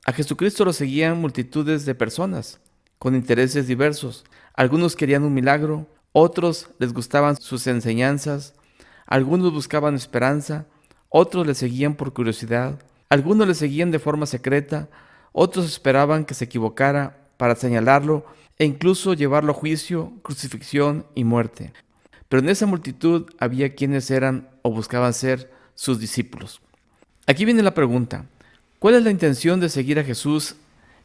A Jesucristo lo seguían multitudes de personas, con intereses diversos. Algunos querían un milagro, otros les gustaban sus enseñanzas, algunos buscaban esperanza, otros le seguían por curiosidad, algunos le seguían de forma secreta, otros esperaban que se equivocara para señalarlo e incluso llevarlo a juicio, crucifixión y muerte. Pero en esa multitud había quienes eran o buscaban ser sus discípulos. Aquí viene la pregunta: ¿cuál es la intención de seguir a Jesús?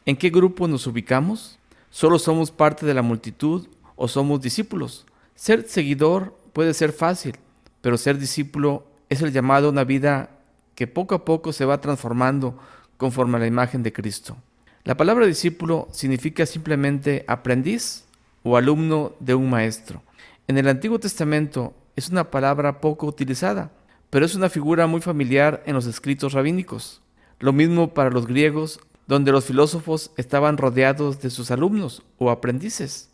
¿En qué grupo nos ubicamos? ¿Solo somos parte de la multitud o somos discípulos? Ser seguidor puede ser fácil, pero ser discípulo es el llamado a una vida que poco a poco se va transformando conforme a la imagen de Cristo. La palabra discípulo significa simplemente aprendiz o alumno de un maestro. En el Antiguo Testamento es una palabra poco utilizada, pero es una figura muy familiar en los escritos rabínicos. Lo mismo para los griegos, donde los filósofos estaban rodeados de sus alumnos o aprendices.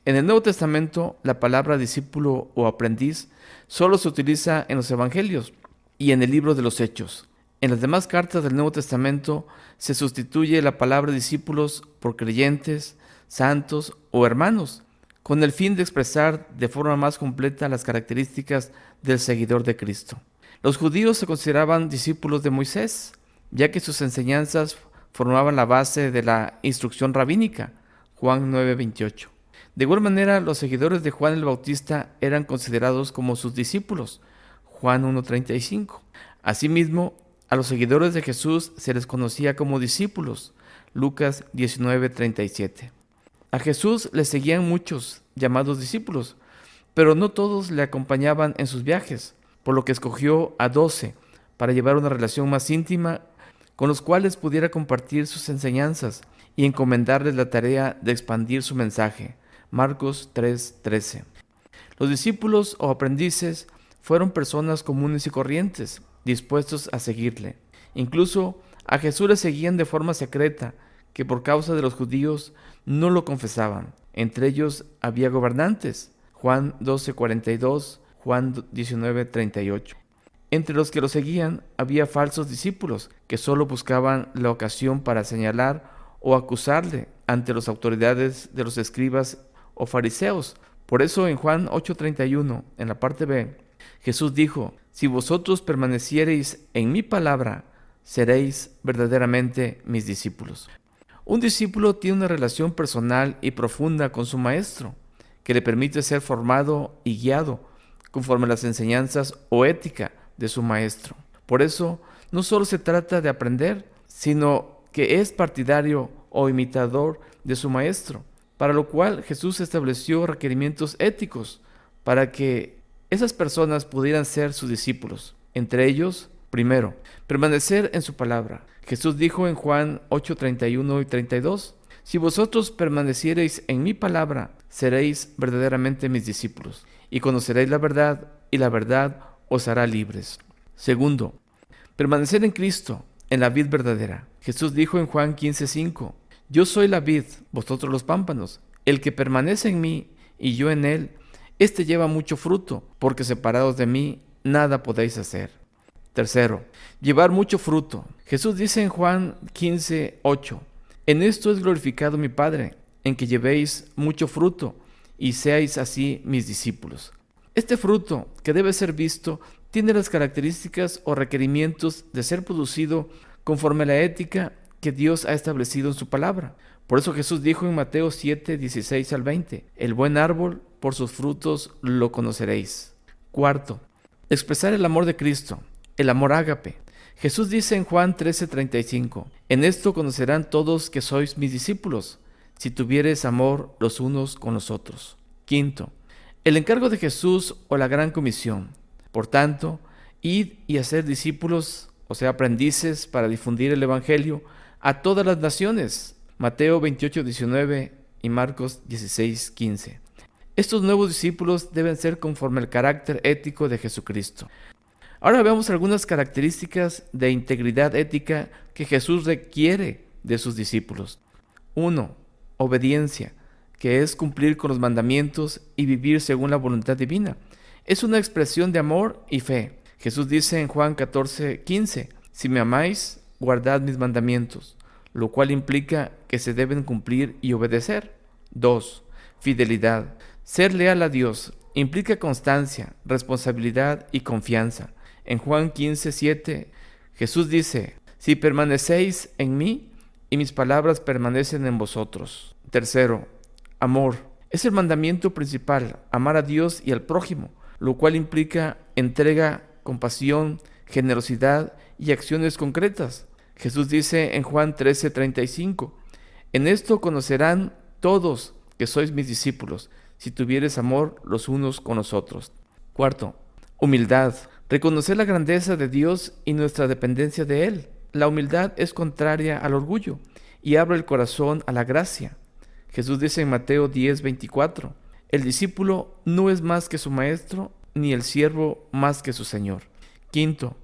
En el Nuevo Testamento, la palabra discípulo o aprendiz solo se utiliza en los Evangelios y en el libro de los Hechos. En las demás cartas del Nuevo Testamento se sustituye la palabra discípulos por creyentes, santos o hermanos, con el fin de expresar de forma más completa las características del seguidor de Cristo. Los judíos se consideraban discípulos de Moisés, ya que sus enseñanzas formaban la base de la instrucción rabínica, Juan 9:28. De igual manera, los seguidores de Juan el Bautista eran considerados como sus discípulos, Juan 1:35. Asimismo, a los seguidores de Jesús se les conocía como discípulos, Lucas 19:37. A Jesús le seguían muchos llamados discípulos, pero no todos le acompañaban en sus viajes, por lo que escogió a 12 para llevar una relación más íntima con los cuales pudiera compartir sus enseñanzas y encomendarles la tarea de expandir su mensaje. Marcos 3:13. Los discípulos o aprendices fueron personas comunes y corrientes, dispuestos a seguirle. Incluso a Jesús le seguían de forma secreta, que por causa de los judíos no lo confesaban. Entre ellos había gobernantes, Juan 12:42, Juan 19:38. Entre los que lo seguían había falsos discípulos que solo buscaban la ocasión para señalar o acusarle ante las autoridades de los escribas o fariseos. Por eso en Juan 8:31, en la parte B, Jesús dijo: si vosotros permaneciereis en mi palabra, seréis verdaderamente mis discípulos. Un discípulo tiene una relación personal y profunda con su maestro, que le permite ser formado y guiado conforme a las enseñanzas o ética de su maestro. Por eso, no solo se trata de aprender, sino que es partidario o imitador de su maestro, para lo cual Jesús estableció requerimientos éticos para que esas personas pudieran ser sus discípulos. Entre ellos, primero, permanecer en su palabra. Jesús dijo en Juan 8:31 y 32, si vosotros permaneciereis en mi palabra, seréis verdaderamente mis discípulos, y conoceréis la verdad, y la verdad os hará libres. Segundo, permanecer en Cristo, en la vid verdadera. Jesús dijo en Juan 15:5, yo soy la vid, vosotros los pámpanos. El que permanece en mí y yo en él, éste lleva mucho fruto, porque separados de mí nada podéis hacer. Tercero, llevar mucho fruto. Jesús dice en Juan 15:8, en esto es glorificado mi Padre, en que llevéis mucho fruto y seáis así mis discípulos. Este fruto, que debe ser visto, tiene las características o requerimientos de ser producido conforme a la ética que Dios ha establecido en su palabra. Por eso Jesús dijo en Mateo 7:16 al 20, el buen árbol por sus frutos lo conoceréis. Cuarto, expresar el amor de Cristo, el amor ágape. Jesús dice en Juan 13:35, en esto conocerán todos que sois mis discípulos, si tuviereis amor los unos con los otros. Quinto, el encargo de Jesús o la gran comisión. Por tanto, id y hacer discípulos, o sea, aprendices para difundir el evangelio a todas las naciones. Mateo 28:19 y Marcos 16:15. Estos nuevos discípulos deben ser conforme al carácter ético de Jesucristo. Ahora veamos algunas características de integridad ética que Jesús requiere de sus discípulos. 1. Obediencia, que es cumplir con los mandamientos y vivir según la voluntad divina. Es una expresión de amor y fe. Jesús dice en Juan 14:15, si me amáis, guardad mis mandamientos. lo cual implica que se deben cumplir y obedecer. 2. Fidelidad. Ser leal a Dios implica constancia, responsabilidad y confianza. En Juan 15:7, Jesús dice: si permanecéis en mí y mis palabras permanecen en vosotros. 3. Amor. Es el mandamiento principal, amar a Dios y al prójimo, lo cual implica entrega, compasión, generosidad y acciones concretas. Jesús dice en Juan 13:35, en esto conocerán todos que sois mis discípulos, si tuviereis amor los unos con los otros. 4. Humildad. Reconocer la grandeza de Dios y nuestra dependencia de Él. La humildad es contraria al orgullo y abre el corazón a la gracia. Jesús dice en Mateo 10:24, el discípulo no es más que su maestro, ni el siervo más que su señor. 5.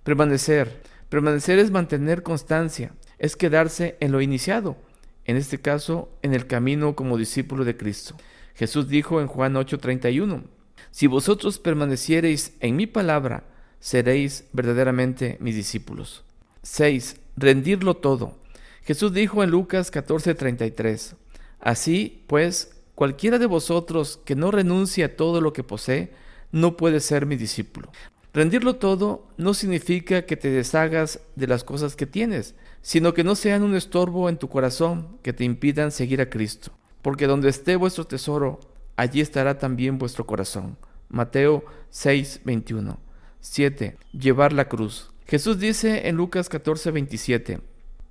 Permanecer. Permanecer es mantener constancia, es quedarse en lo iniciado, en este caso, en el camino como discípulo de Cristo. Jesús dijo en Juan 8:31, si vosotros permaneciereis en mi palabra, seréis verdaderamente mis discípulos. 6. Rendirlo todo. Jesús dijo en Lucas 14:33, así pues, cualquiera de vosotros que no renuncie a todo lo que posee, no puede ser mi discípulo. Rendirlo todo no significa que te deshagas de las cosas que tienes, sino que no sean un estorbo en tu corazón que te impidan seguir a Cristo. Porque donde esté vuestro tesoro, allí estará también vuestro corazón. Mateo 6:21. 7. Llevar la cruz. Jesús dice en Lucas 14:27,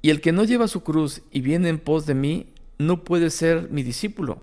y el que no lleva su cruz y viene en pos de mí, no puede ser mi discípulo.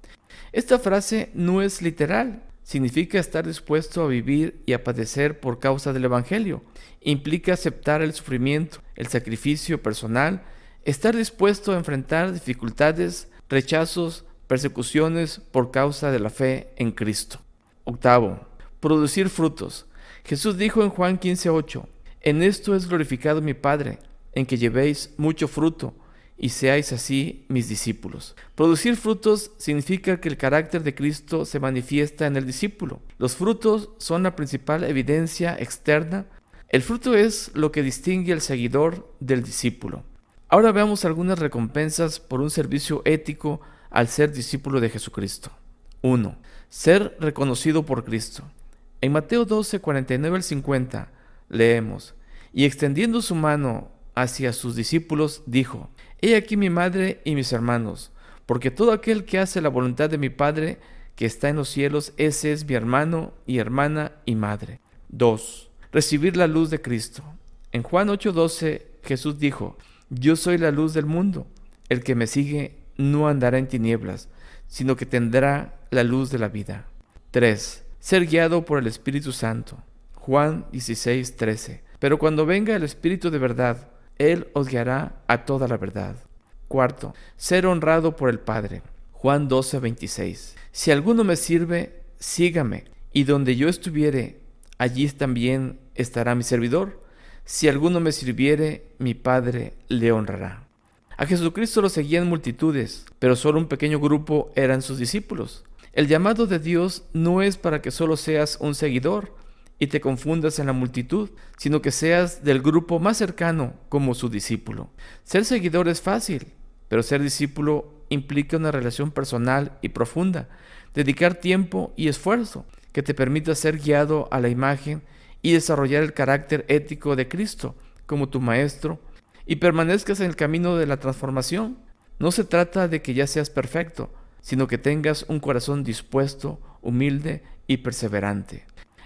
Esta frase no es literal. Significa estar dispuesto a vivir y a padecer por causa del Evangelio. Implica aceptar el sufrimiento, el sacrificio personal, estar dispuesto a enfrentar dificultades, rechazos, persecuciones por causa de la fe en Cristo. 8. Producir frutos. Jesús dijo en Juan 15:8, en esto es glorificado mi Padre, en que llevéis mucho fruto, y seáis así mis discípulos. Producir frutos significa que el carácter de Cristo se manifiesta en el discípulo. Los frutos son la principal evidencia externa. El fruto es lo que distingue al seguidor del discípulo. Ahora veamos algunas recompensas por un servicio ético al ser discípulo de Jesucristo. 1. Ser reconocido por Cristo. En Mateo 12:49-50 leemos, y extendiendo su mano hacia sus discípulos, dijo, he aquí mi madre y mis hermanos, porque todo aquel que hace la voluntad de mi Padre que está en los cielos, ese es mi hermano y hermana y madre. 2. Recibir la luz de Cristo. En Juan 8:12 Jesús dijo, yo soy la luz del mundo, el que me sigue no andará en tinieblas, sino que tendrá la luz de la vida. 3. Ser guiado por el Espíritu Santo. Juan 16:13. Pero cuando venga el Espíritu de verdad, Él os guiará a toda la verdad. 4. Ser honrado por el Padre. Juan 12:26. Si alguno me sirve, sígame, y donde yo estuviere, allí también estará mi servidor. Si alguno me sirviere, mi Padre le honrará. A Jesucristo lo seguían multitudes, pero solo un pequeño grupo eran sus discípulos. El llamado de Dios no es para que solo seas un seguidor y te confundas en la multitud, sino que seas del grupo más cercano como su discípulo. Ser seguidor es fácil, pero ser discípulo implica una relación personal y profunda, dedicar tiempo y esfuerzo que te permita ser guiado a la imagen y desarrollar el carácter ético de Cristo como tu maestro y permanezcas en el camino de la transformación. No se trata de que ya seas perfecto, sino que tengas un corazón dispuesto, humilde y perseverante.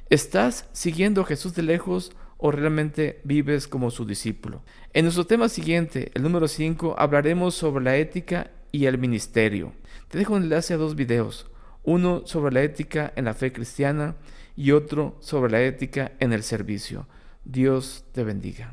¿Estás siguiendo a Jesús de lejos o realmente vives como su discípulo? En nuestro tema siguiente, el número 5, hablaremos sobre la ética y el ministerio. Te dejo un enlace a 2 videos, uno sobre la ética en la fe cristiana y otro sobre la ética en el servicio. Dios te bendiga.